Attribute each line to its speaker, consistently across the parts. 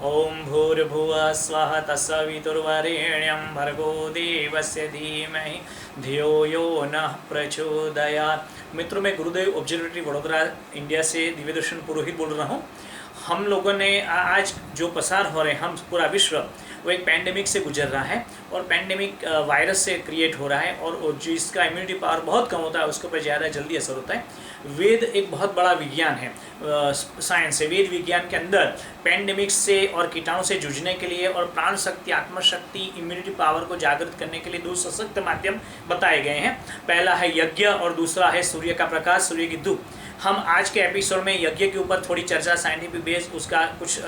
Speaker 1: ओम भूर्भुवः स्वः तत्सवितुर्वरेण्यं भर्गो देवस्य धीमहि धियो यो नः प्रचोदयात्। मित्रों, मैं गुरुदेव ऑब्जर्वेटरी वडोदरा इंडिया से दिव्यदर्शन पुरोहित बोल रहा हूँ। हम लोगों ने आज जो पसार हो रहे हैं, हम पूरा विश्व वो एक पैंडेमिक से गुजर रहा है और पैंडेमिक वायरस से क्रिएट हो रहा है और जिसका इम्यूनिटी पावर बहुत कम होता है उसके ऊपर ज़्यादा जल्दी असर होता है। वेद एक बहुत बड़ा विज्ञान है, साइंस है। वेद विज्ञान के अंदर पैंडेमिक से और कीटाणु से जूझने के लिए और प्राण शक्ति, आत्मशक्ति, इम्यूनिटी पावर को जागृत करने के लिए दो सशक्त माध्यम बताए गए हैं। पहला है यज्ञ और दूसरा है सूर्य का प्रकाश, सूर्य की धूप। हम आज के एपिसोड में यज्ञ के ऊपर थोड़ी चर्चा साइंटिफिक बेस उसका कुछ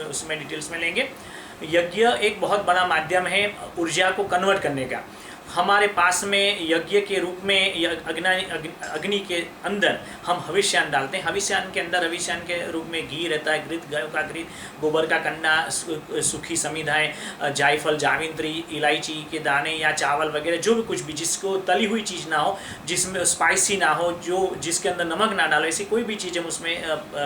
Speaker 1: उसमें डिटेल्स में लेंगे। यज्ञ एक बहुत बड़ा माध्यम है ऊर्जा को कन्वर्ट करने का। हमारे पास में यज्ञ के रूप में अग्नि के अंदर हम हविष्यान डालते हैं। हविष्यान के अंदर हविष्यान के रूप में घी रहता है, घृत, गायों का घृत, गोबर का कंडा, सूखी समिधाएं, जायफल, जावित्री, इलायची के दाने या चावल वगैरह जो भी कुछ भी जिसको तली हुई चीज़ ना हो, जिसमें स्पाइसी ना हो, जो जिसके अंदर नमक ना डालो, ऐसी कोई भी चीज़ हम उसमें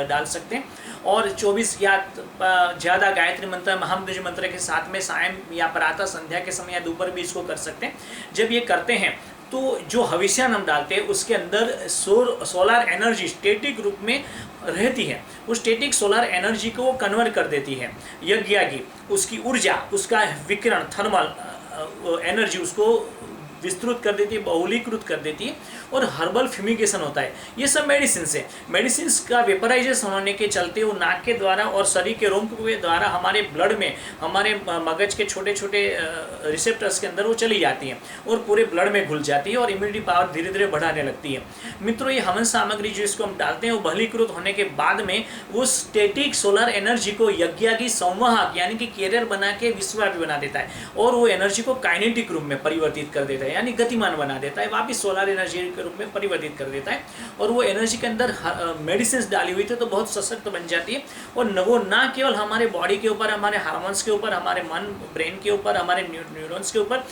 Speaker 1: डाल सकते हैं। और 24 या ज़्यादा गायत्री मंत्र, महामृत्युंजय मंत्र के साथ में सायं या प्रातः संध्या के समय या दोपहर भी इसको कर सकते हैं। जब ये करते हैं तो जो हविष्यान हम डालते हैं उसके अंदर सोलर एनर्जी स्टैटिक रूप में रहती है। उस स्टैटिक सोलर एनर्जी को वो कन्वर्ट कर देती है यज्ञ की, उसकी ऊर्जा, उसका विकिरण, थर्मल एनर्जी उसको विस्तृत कर देती है, बहुलीकृत कर देती है और हर्बल फ्यूमिगेशन होता है। ये सब मेडिसिन है। मेडिसिन का वेपराइजेशन होने के चलते वो नाक के द्वारा और शरीर के रोम के द्वारा हमारे ब्लड में, हमारे मगज के छोटे छोटे रिसेप्टर्स के अंदर वो चली जाती हैं और पूरे ब्लड में घुल जाती है और इम्यूनिटी पावर धीरे धीरे बढ़ाने लगती है। मित्रों, ये हवन सामग्री जो इसको हम डालते हैं वो बहुलीकृत होने के बाद में उस स्टैटिक सोलर एनर्जी को यज्ञ की संवाहक यानी कि कैरियर बना के विश्वव्यापी बना देता है और वो एनर्जी को काइनेटिक रूप में परिवर्तित कर देता है, यानी गतिमान बना देता है, वापिस सोलर एनर्जी के रूप में परिवर्तित कर देता है। और वो एनर्जी के अंदर मेडिसिन डाली हुई थी तो बहुत सशक्त बन जाती है और वो ना केवल हमारे बॉडी के ऊपर, हमारे हार्मोन्स के ऊपर, हमारे मन, ब्रेन के ऊपर, हमारे न्यूरॉन्स के ऊपर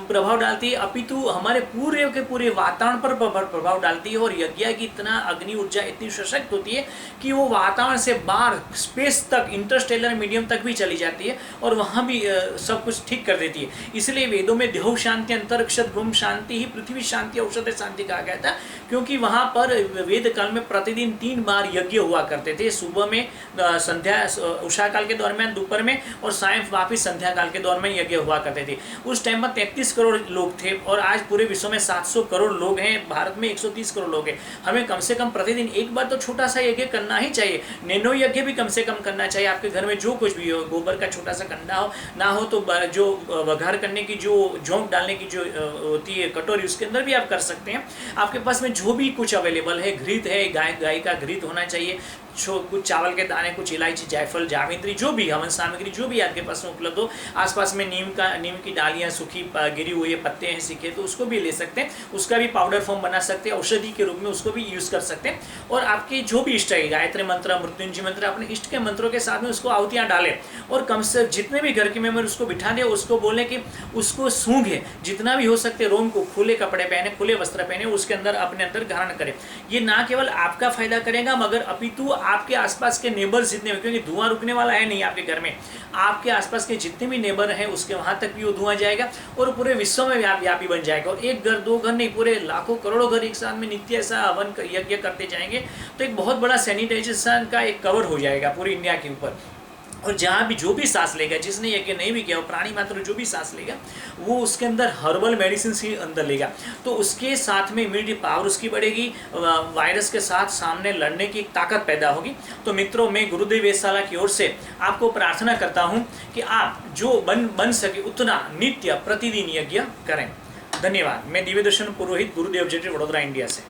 Speaker 1: प्रभाव डालती है, अपितु हमारे पूरे के पूरे वातावरण पर प्रभाव डालती है। और यज्ञ की इतना अग्नि ऊर्जा इतनी सशक्त होती है कि वो वातावरण से बाहर स्पेस तक, इंटरस्टेलर मीडियम तक भी चली जाती है और वहाँ भी सब कुछ ठीक कर देती है। इसलिए वेदों में देह शांति, अंतरिक्ष ब्रह्म शांति ही पृथ्वी शांति, औषध शांति कहा गया था, क्योंकि वहाँ पर वेद काल में प्रतिदिन 3 बार यज्ञ हुआ करते थे। सुबह में, संध्या उषा काल के दौरान, दोपहर में और सायं वापिस संध्या काल के दौरान में यज्ञ हुआ करते थे। उस टाइम में 33 करोड़ लोग थे और आज पूरे विश्व में 700 करोड़ लोग हैं, भारत में 130 करोड़ लोग हैं। हमें कम से कम प्रतिदिन एक बार तो छोटा सा यज्ञ करना ही चाहिए। नैनो यज्ञ भी कम से कम करना चाहिए। आपके घर में जो कुछ भी हो, गोबर का छोटा सा कंडा हो, ना हो तो जो वघार करने की जो झोंक डालने की जो होती है कटोरी, उसके अंदर भी आप कर सकते हैं। आपके पास में जो भी कुछ अवेलेबल है, घृत है, गाय का घृत होना चाहिए, कुछ चावल के दाने, कुछ इलायची, जायफल, जावित्री, जो भी हवन सामग्री जो भी आपके पास में उपलब्ध हो। आसपास में नीम की डालियाँ सूखी गिरी हुई है, पत्ते हैं सीखे तो उसको भी ले सकते हैं, उसका भी पाउडर फॉर्म बना सकते हैं, औषधि के रूप में उसको भी यूज़ कर सकते हैं। और आपके जो भी इष्ट है, गायत्री मंत्र, मृत्युंजय मंत्र, अपने इष्ट के मंत्रों के साथ में उसको आहुतियाँ डालें और कम से जितने भी घर के मेंबर उसको बिठा दें, उसको बोलें कि उसको सूंघे, जितना भी हो सकते रोम को, खुले कपड़े पहने, खुले वस्त्र पहने, उसके अंदर अपने अंदर ग्रहण करें। ये ना केवल आपका फायदा करेगा मगर अपितु आपके आसपास के नेबर्स जितने, क्योंकि धुआं रुकने वाला है नहीं आपके घर में, आपके आसपास के जितने भी नेबर हैं उसके वहां तक भी वो धुआं जाएगा और पूरे विश्व में व्यापी बन जाएगा। और एक घर, 2 घर नहीं, पूरे लाखों करोड़ों घर एक साथ में नित्य ऐसा हवन यज्ञ करते जाएंगे तो एक बहुत बड़ा सैनिटाइजेशन का एक कवर हो जाएगा पूरी इंडिया के ऊपर। और जहाँ भी जो भी सांस लेगा, जिसने यज्ञ नहीं भी किया हो, प्राणी मात्र जो भी सांस लेगा वो उसके अंदर हर्बल मेडिसिन ही अंदर लेगा तो उसके साथ में इम्यूनिटी पावर उसकी बढ़ेगी, वायरस के साथ सामने लड़ने की ताकत पैदा होगी। तो मित्रों, मैं गुरुदेव वेधशाला की ओर से आपको प्रार्थना करता हूँ कि आप जो बन सके उतना नित्य प्रतिदिन यज्ञ करें। धन्यवाद। मैं दिव्यदर्शन पुरोहित, गुरुदेव ऑब्जर्वेटरी वडोदरा इंडिया से।